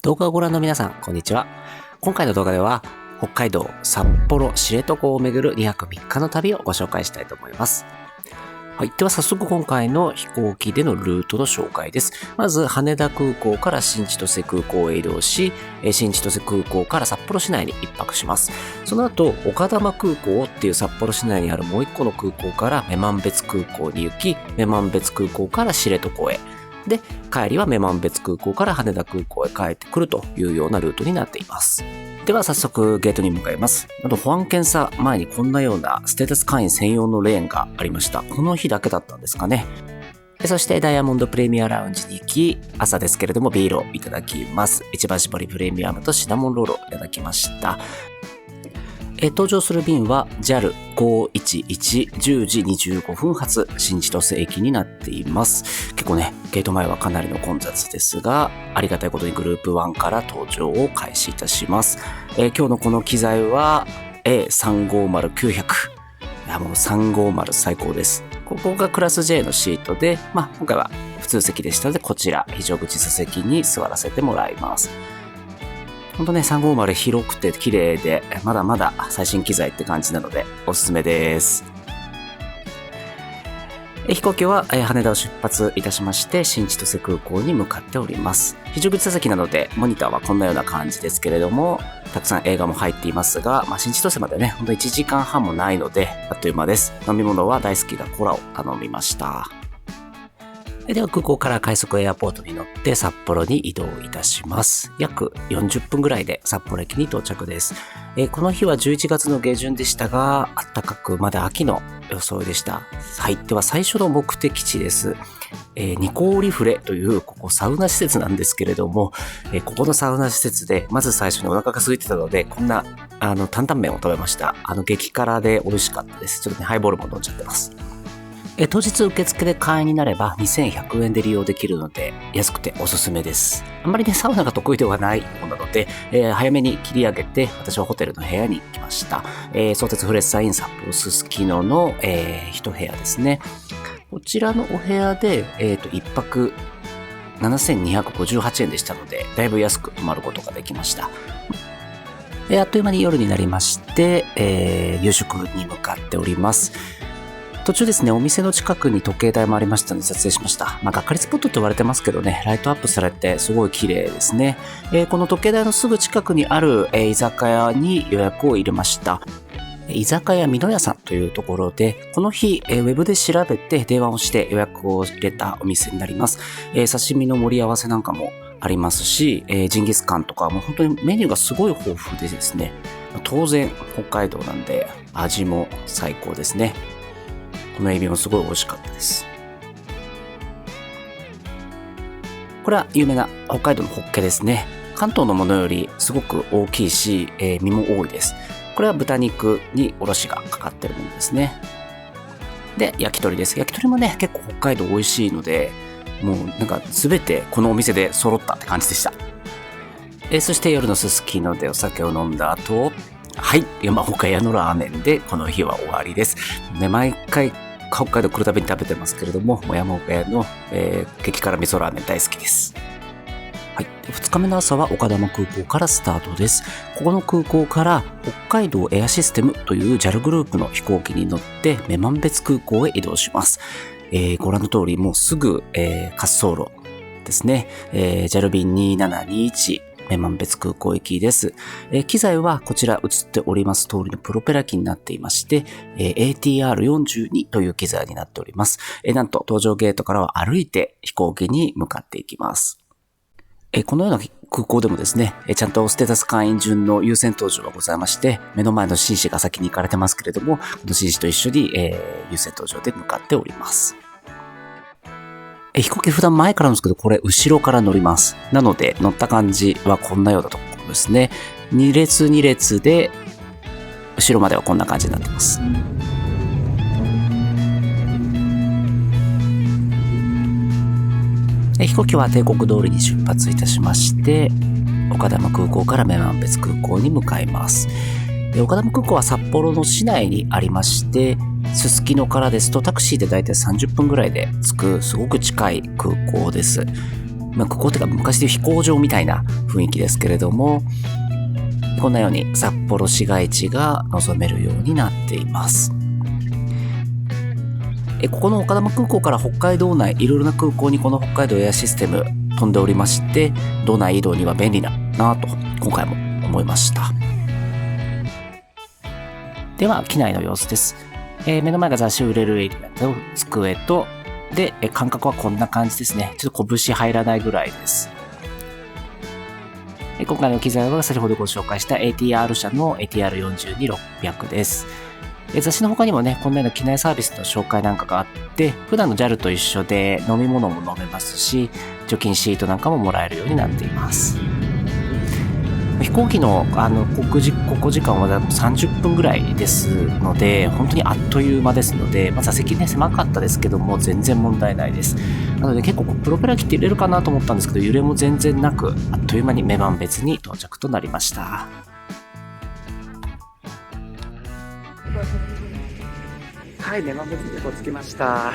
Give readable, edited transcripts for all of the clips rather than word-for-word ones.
動画をご覧の皆さん、こんにちは。今回の動画では、北海道札幌知床を巡る2泊3日の旅をご紹介したいと思います。はい。では早速今回の飛行機でのルートの紹介です。まず、羽田空港から新千歳空港へ移動し、新千歳空港から札幌市内に1泊します。その後、丘珠空港っていう札幌市内にあるもう1個の空港から女満別空港に行き、女満別空港から知床へ。で、帰りは女満別空港から羽田空港へ帰ってくるというようなルートになっています。では早速ゲートに向かいます。保安検査前にこんなようなステータス会員専用のレーンがありました。この日だけだったんですかね。そしてダイヤモンドプレミアラウンジに行き、朝ですけれどもビールをいただきます。一番搾りプレミアムとシナモンロールをいただきました。搭乗する便は JAL511 10時25分発新千歳駅になっています。結構ね、ゲート前はかなりの混雑ですが、ありがたいことにグループ1から搭乗を開始いたします。今日のこの機材は A350900。いや、もう350最高です。ここがクラス J のシートで、今回は普通席でしたので、こちら非常口座席に座らせてもらいます。ほんとね、350広くて綺麗で、まだまだ最新機材って感じなので、おすすめです。飛行機は羽田を出発いたしまして、新千歳空港に向かっております。非常口座席なので、モニターはこんなような感じですけれども、たくさん映画も入っていますが、新千歳までね、ほんと1時間半もないので、あっという間です。飲み物は大好きなコーラを頼みました。では空港から快速エアポートに乗って札幌に移動いたします。約40分ぐらいで札幌駅に到着です。この日は11月の下旬でしたが、暖かくまだ秋の装いでした。はい。では最初の目的地です。ニコーリフレというここサウナ施設なんですけれども、ここのサウナ施設でまず最初にお腹が空いてたので、こんな担々麺を食べました。激辛で美味しかったです。ちょっとね、ハイボールも飲んじゃってます。当日受付で会員になれば2100円で利用できるので安くておすすめです。あんまりね、サウナが得意ではないものなので、早めに切り上げて私はホテルの部屋に行きました。相鉄フレッサイン札幌すすきのの、一部屋ですね。こちらのお部屋で、1泊7258円でしたので、だいぶ安く泊まることができました。あっという間に夜になりまして、夕食に向かっております。途中ですね、お店の近くに時計台もありましたので撮影しました。がっかりスポットと言われてますけどね、ライトアップされてすごい綺麗ですね。この時計台のすぐ近くにある、居酒屋に予約を入れました。居酒屋美濃屋さんというところで、この日、ウェブで調べて電話をして予約を入れたお店になります。刺身の盛り合わせなんかもありますし、ジンギスカンとかも本当にメニューがすごい豊富でですね、当然北海道なんで味も最高ですね。このエビもすごい美味しかったです。これは有名な北海道のホッケですね。関東のものよりすごく大きいし、身も多いです。これは豚肉におろしがかかってるものですね。で、焼き鳥です。焼き鳥もね、結構北海道美味しいので、もうなんか全てこのお店で揃ったって感じでした。そして夜のすすきのでお酒を飲んだ後、はい。山岡屋のラーメンでこの日は終わりです。ね、毎回北海道来るたびに食べてますけれども、山岡屋の、激辛味噌ラーメン大好きです。はい。2日目の朝は丘珠空港からスタートです。ここの空港から北海道エアシステムという JAL グループの飛行機に乗って女満別空港へ移動します。ご覧の通りもうすぐ、滑走路ですね。JAL 便2721女満別空港行きです。機材はこちら映っております通りのプロペラ機になっていまして、ATR42 という機材になっております。なんと搭乗ゲートからは歩いて飛行機に向かっていきます。このような空港でもですね、ちゃんとステータス会員順の優先搭乗がございまして、目の前の紳士が先に行かれてますけれども、この紳士と一緒に、優先搭乗で向かっております。飛行機普段前からなんですけど、これ後ろから乗ります。なので乗った感じはこんなようなところですね。2列2列で後ろまではこんな感じになってます。飛行機は定刻通りに出発いたしまして、丘珠空港から女満別空港に向かいます。丘珠空港は札幌の市内にありまして、すすきのからですとタクシーでだいたい30分ぐらいで着くすごく近い空港です。空港というか昔でいう飛行場みたいな雰囲気ですけれども、こんなように札幌市街地が望めるようになっています。ここの丘珠空港から北海道内いろいろな空港にこの北海道エアシステム飛んでおりまして、道内移動には便利だなと今回も思いました。では機内の様子です。目の前が雑誌を売れるエリアと机とで、間隔はこんな感じですね。ちょっと拳入らないぐらいです。今回の機材は先ほどご紹介した ATR 社の ATR42600 です。雑誌の他にもね、こんなような機内サービスの紹介なんかがあって、普段の JAL と一緒で飲み物も飲めますし、除菌シートなんかももらえるようになっています。飛行機の航行時間は30分ぐらいですので、本当にあっという間ですので、座席ね、狭かったですけども、全然問題ないです。なので結構プロペラ機って揺れるかなと思ったんですけど、揺れも全然なく、あっという間に女満別に到着となりました。はい、女満別に着きました。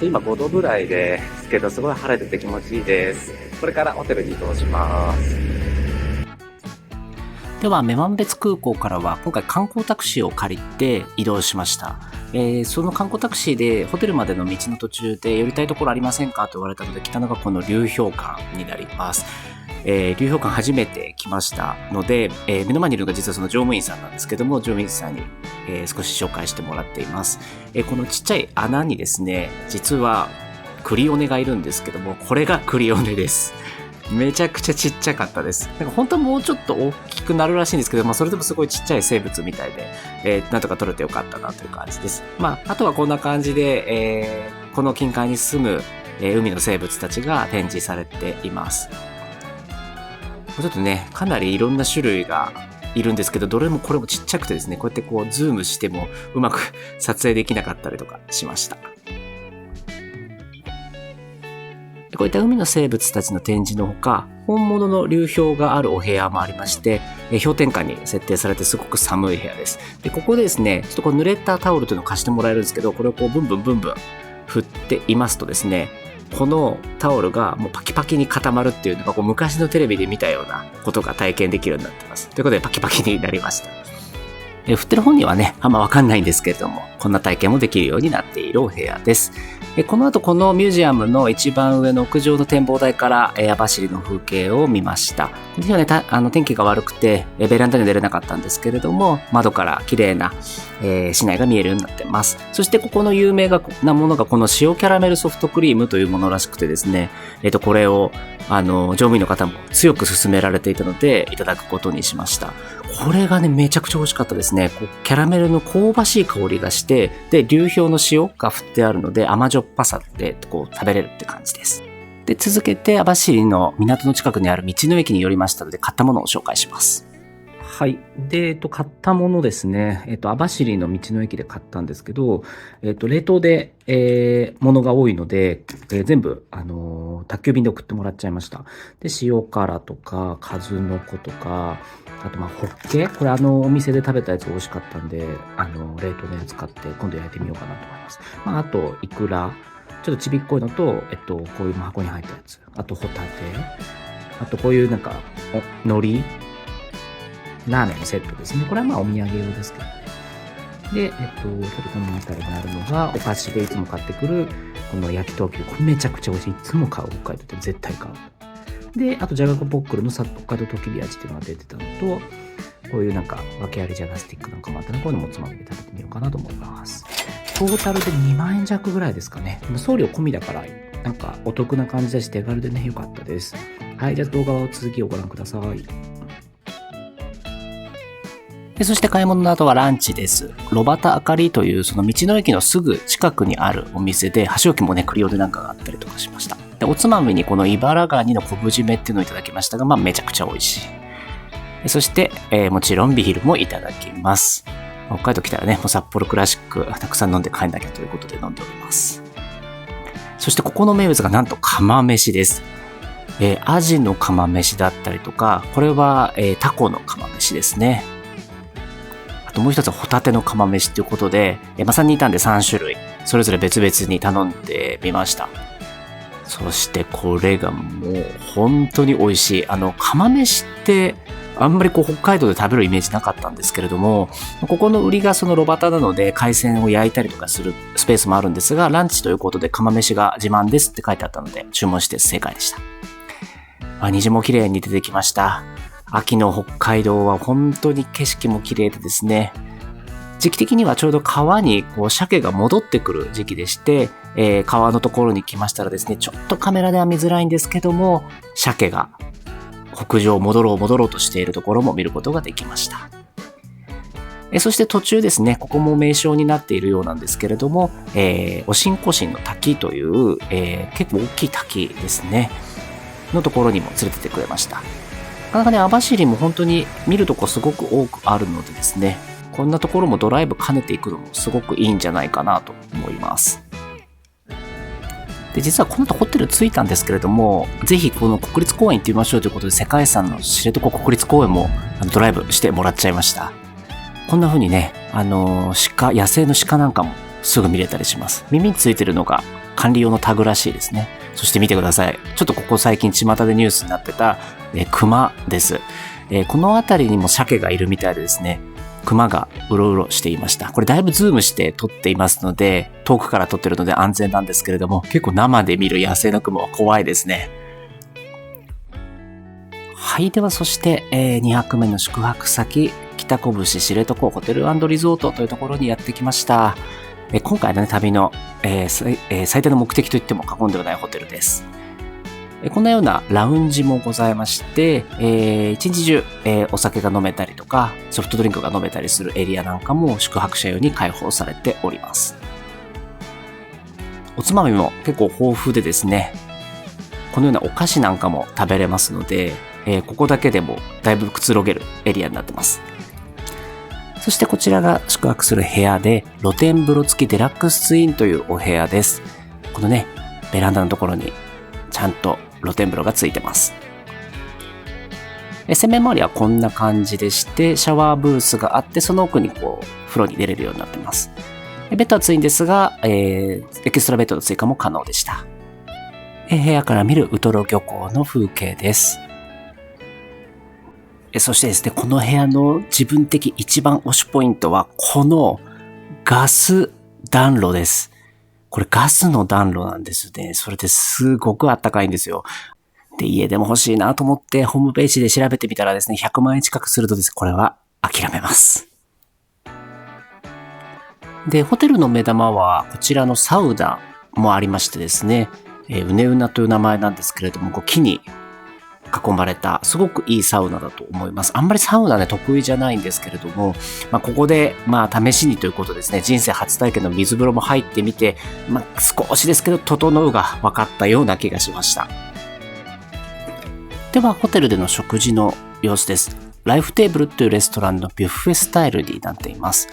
今5度ぐらいですけど、すごい晴れてて気持ちいいです。これからホテルに移動します。では女満別空港からは今回観光タクシーを借りて移動しました。その観光タクシーでホテルまでの道の途中で寄りたいところありませんかと言われたので来たのがこの流氷館になります。流氷館初めて来ましたので、目の前にいるのが実はその乗務員さんなんですけども、乗務員さんに、少し紹介してもらっています。このちっちゃい穴にですね、実はクリオネがいるんですけども、これがクリオネです。めちゃくちゃちっちゃかったです。本当はもうちょっと大きくなるらしいんですけど、それでもすごいちっちゃい生物みたいで、なんとか撮れてよかったなという感じです。あとはこんな感じで、この近海に住む、海の生物たちが展示されています。ちょっとね、かなりいろんな種類がいるんですけど、どれもこれもちっちゃくてですね、こうやってズームしてもうまく撮影できなかったりとかしました。こういった海の生物たちの展示のほか、本物の流氷があるお部屋もありまして、氷点下に設定されてすごく寒い部屋です。で、ここでですね、ちょっと濡れたタオルというのを貸してもらえるんですけど、これをブンブン振っていますとですね、このタオルがもうパキパキに固まるっていうのが昔のテレビで見たようなことが体験できるようになっています。ということでパキパキになりました。振ってる本人はね、あんまわかんないんですけれども、こんな体験もできるようになっているお部屋です。この後このミュージアムの一番上の屋上の展望台から網走の風景を見ました。今ね、天気が悪くてベランダには出れなかったんですけれども、窓から綺麗な、市内が見えるようになっています。そしてここの有名なものがこの塩キャラメルソフトクリームというものらしくてですね、これを乗務員の方も強く勧められていたのでいただくことにしました。これがね、めちゃくちゃ美味しかったですね。キャラメルの香ばしい香りがして、で、流氷の塩が振ってあるので甘じょっぱさで食べれるって感じです。で、続けて網走の港の近くにある道の駅に寄りましたので買ったものを紹介します。はい。で、買ったものですね。網走の道の駅で買ったんですけど、冷凍で、ものが多いので、全部、宅急便で送ってもらっちゃいました。で、塩辛とか、数の子とか、あと、ホッケ、これお店で食べたやつ美味しかったんで、冷凍のやつ買って今度焼いてみようかなと思います。あと、イクラ、ちょっとちびっこいのと、こういう箱に入ったやつ。あと、ホタテ。あと、こういう海苔。ラーメンのセットですね。これはお土産用ですけどね。で、ちょっとこの辺りにあるのが、お菓子でいつも買ってくる、この焼き東急。これめちゃくちゃ美味しい。いつも買う。北海道で絶対買う。で、あと、じゃがこポックルの北海道ときび味っていうのが出てたのと、こういう訳ありじゃがスティックなんかもあったので、こういうのもつまみで食べてみようかなと思います。トータルで2万円弱ぐらいですかね。送料込みだから、お得な感じだし、手軽でね、良かったです。はい、じゃあ動画の続きをご覧ください。そして買い物の後はランチです。炉端あかりというその道の駅のすぐ近くにあるお店で、箸置きもね、クリオネなんかがあったりとかしました。で、おつまみにこの茨ガニの昆布締めっていうのをいただきましたが、めちゃくちゃ美味しい。そして、もちろんビールもいただきます。北海道来たらね、もう札幌クラシックたくさん飲んで帰んなきゃということで飲んでおります。そしてここの名物がなんと釜飯です。アジの釜飯だったりとか、これは、タコの釜飯ですね。あともう一つはホタテの釜飯ということで、3人いたんで3種類、それぞれ別々に頼んでみました。そしてこれがもう本当に美味しい。釜飯ってあんまり北海道で食べるイメージなかったんですけれども、ここの売りがその炉端なので海鮮を焼いたりとかするスペースもあるんですが、ランチということで釜飯が自慢ですって書いてあったので注文して正解でした。虹も綺麗に出てきました。秋の北海道は本当に景色も綺麗でですね、時期的にはちょうど川に鮭が戻ってくる時期でして、川のところに来ましたらですね、ちょっとカメラでは見づらいんですけども、鮭が北上戻ろうとしているところも見ることができました。そして途中ですね、ここも名勝になっているようなんですけれども、おしんこしんの滝という、結構大きい滝ですねのところにも連れてってくれました。なかなかね、網走も本当に見るとこすごく多くあるのでですね、こんなところもドライブ兼ねていくのもすごくいいんじゃないかなと思います。で、実はこの後ホテル着いたんですけれども、ぜひこの国立公園行ってみましょうということで、世界遺産の知床国立公園もドライブしてもらっちゃいました。こんな風にね、野生の鹿なんかもすぐ見れたりします。耳についてるのが管理用のタグらしいですね。そして見てください。ちょっとここ最近巷でニュースになってた、熊です。この辺りにも鮭がいるみたいでですね、熊がうろうろしていました。これだいぶズームして撮っていますので、遠くから撮ってるので安全なんですけれども、結構生で見る野生の熊は怖いですね。はい、ではそして、2泊目の宿泊先、北拳知床ホテル&リゾートというところにやってきました。今回の、ね、旅の、最低の目的といっても過言ではないホテルです。こんなようなラウンジもございまして、一日中、お酒が飲めたりとかソフトドリンクが飲めたりするエリアなんかも宿泊者用に開放されております。おつまみも結構豊富でですね、このようなお菓子なんかも食べれますので、ここだけでもだいぶくつろげるエリアになってます。そしてこちらが宿泊する部屋で、露天風呂付きデラックスツインというお部屋です。このね、ベランダのところにちゃんと露天風呂がついてます。洗面周りはこんな感じでして、シャワーブースがあって、その奥に風呂に出れるようになってます。ベッドはついんですが、エキストラベッドの追加も可能でした。部屋から見るウトロ漁港の風景です。そしてですね、この部屋の自分的一番推しポイントは、このガス暖炉です。これガスの暖炉なんですね。それですごくあったかいんですよ。で、家でも欲しいなと思ってホームページで調べてみたらですね、100万円近くするとですね、これは諦めます。で、ホテルの目玉はこちらのサウナもありましてですね、うねうなという名前なんですけれども、木に囲まれたすごくいいサウナだと思います。あんまりサウナね得意じゃないんですけれども、ここで試しにということですね、人生初体験の水風呂も入ってみて、少しですけど整うが分かったような気がしました。ではホテルでの食事の様子です。ライフテーブルというレストランのビュッフェスタイルになっています。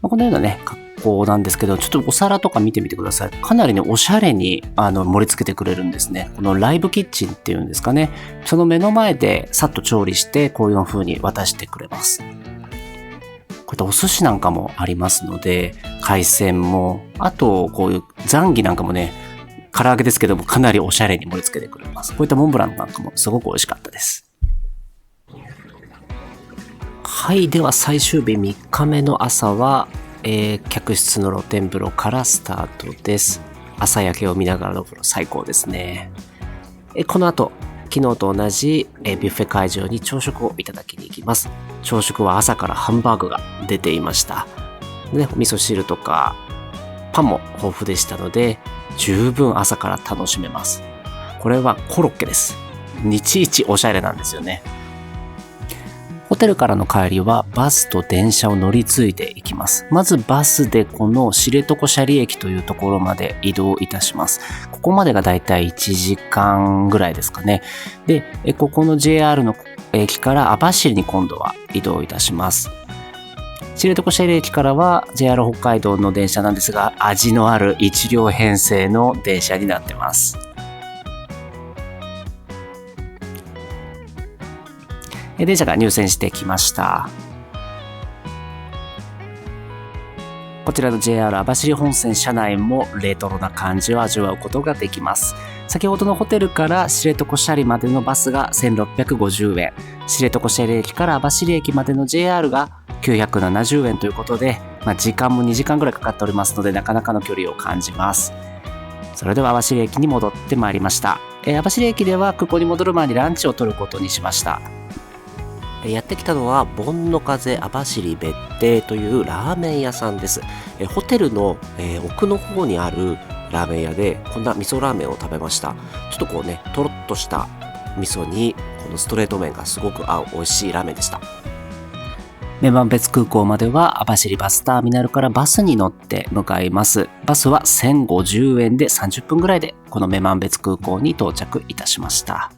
このようなね格好なんですけど、ちょっとお皿とか見てみてください。かなりねおしゃれに盛り付けてくれるんですね。このライブキッチンっていうんですかね、その目の前でさっと調理してこういう風に渡してくれます。こういったお寿司なんかもありますので、海鮮も、あとこういうザンギなんかもね、唐揚げですけどもかなりおしゃれに盛り付けてくれます。こういったモンブランなんかもすごく美味しかったです。はい、では最終日3日目の朝は、客室の露天風呂からスタートです。朝焼けを見ながらの風呂最高ですね。この後昨日と同じビュッフェ会場に朝食をいただきに行きます。朝食は朝からハンバーグが出ていました。で、お味噌汁とかパンも豊富でしたので、十分朝から楽しめます。これはコロッケです。いちいちおしゃれなんですよね。ホテルからの帰りはバスと電車を乗り継いでいきます。まずバスでこの知床斜里駅というところまで移動いたします。ここまでがだいたい1時間ぐらいですかね。で、ここの JR の駅から網走に今度は移動いたします。知床斜里駅からは JR 北海道の電車なんですが、味のある1両編成の電車になってます。電車が入線してきました。こちらの JR 網走本線車内もレトロな感じを味わうことができます。先ほどのホテルから知床斜里までのバスが1650円、知床斜里駅から網走駅までの JR が970円ということで、時間も2時間ぐらいかかっておりますので、なかなかの距離を感じます。それでは網走駅に戻ってまいりました。網走駅では空港に戻る前にランチを取ることにしました。やってきたのは盆の風網走別邸というラーメン屋さんです。ホテルの奥の方にあるラーメン屋でこんな味噌ラーメンを食べました。ちょっととろっとした味噌にこのストレート麺がすごく合う美味しいラーメンでした。女満別空港までは網走バスターミナルからバスに乗って向かいます。バスは1050円で30分ぐらいでこの女満別空港に到着いたしました。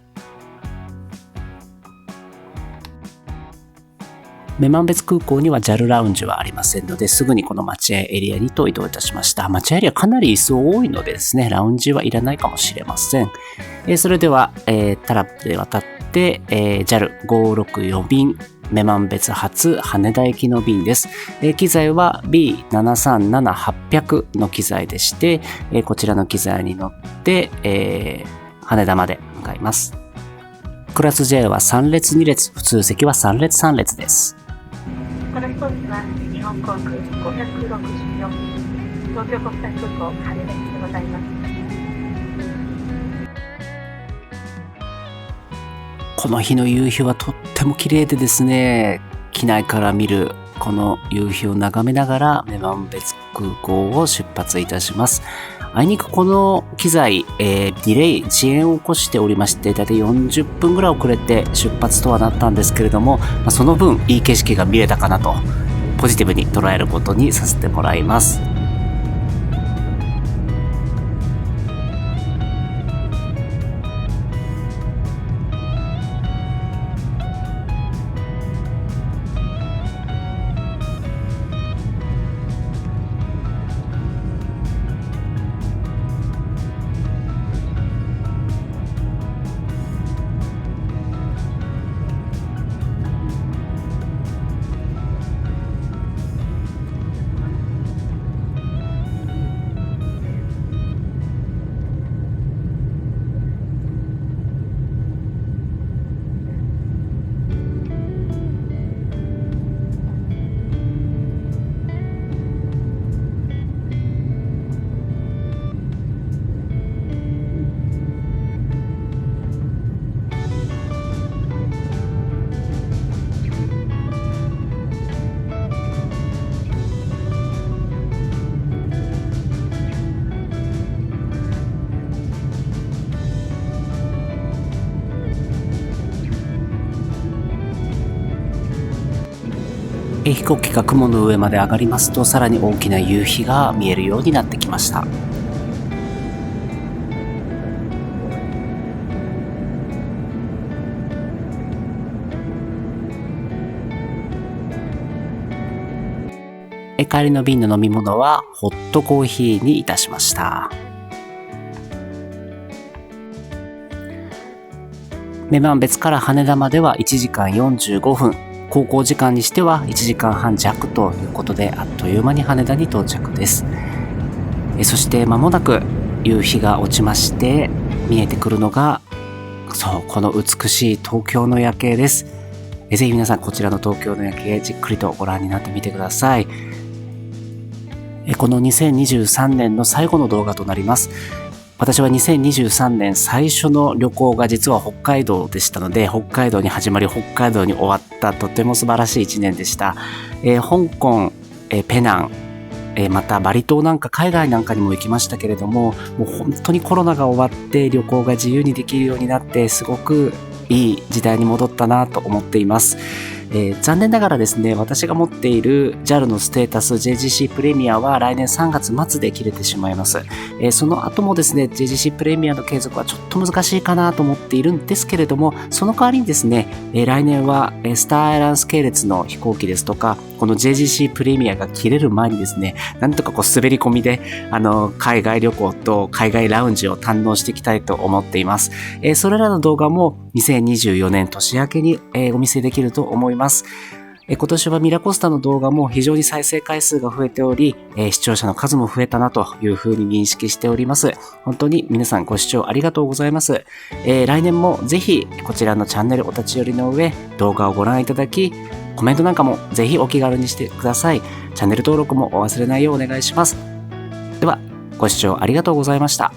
女満別空港には JAL ラウンジはありませんので、すぐにこの待合エリアにと移動いたしました。待合エリアかなり椅子多いのでですね、ラウンジはいらないかもしれません。それでは、タラップで渡って、JAL564 便女満別発羽田行きの便です。機材は B737-800 の機材でして、こちらの機材に乗って、羽田まで向かいます。クラス J は3列2列、普通席は3列3列です。この飛行機は日本航空564便、東京国際空港羽田行きでございます。この日の夕日はとっても綺麗でですね、機内から見るこの夕日を眺めながら女満別空港を出発いたします。あいにくこの機材、ディレイ、遅延を起こしておりまして、だいたい40分ぐらい遅れて出発とはなったんですけれども、その分いい景色が見れたかなと、ポジティブに捉えることにさせてもらいます。飛行機が雲の上まで上がりますと、さらに大きな夕日が見えるようになってきました。帰りの便の飲み物はホットコーヒーにいたしました。女満別から羽田までは1時間45分。航行時間にしては1時間半弱ということで、あっという間に羽田に到着です。そして間もなく夕日が落ちまして、見えてくるのが、この美しい東京の夜景です。ぜひ皆さんこちらの東京の夜景じっくりとご覧になってみてください。この2023年の最後の動画となります。私は2023年最初の旅行が実は北海道でしたので、北海道に始まり北海道に終わったとても素晴らしい1年でした。香港、ペナン、またバリ島なんか海外なんかにも行きましたけれども、もう本当にコロナが終わって旅行が自由にできるようになって、すごくいい時代に戻ったなと思っています。残念ながらですね、私が持っている JAL のステータス JGC プレミアは来年3月末で切れてしまいます。その後もですね、JGC プレミアの継続はちょっと難しいかなと思っているんですけれども、その代わりにですね、来年はスターアイランス系列の飛行機ですとか、この JGC プレミアが切れる前にですね、なんとか滑り込みで海外旅行と海外ラウンジを堪能していきたいと思っています。それらの動画も2024年年明けにお見せできると思います。今年はミラコスタの動画も非常に再生回数が増えており、視聴者の数も増えたなというふうに認識しております。本当に皆さんご視聴ありがとうございます。来年もぜひこちらのチャンネルお立ち寄りの上、動画をご覧いただき、コメントなんかもぜひお気軽にしてください。チャンネル登録もお忘れないようお願いします。では、ご視聴ありがとうございました。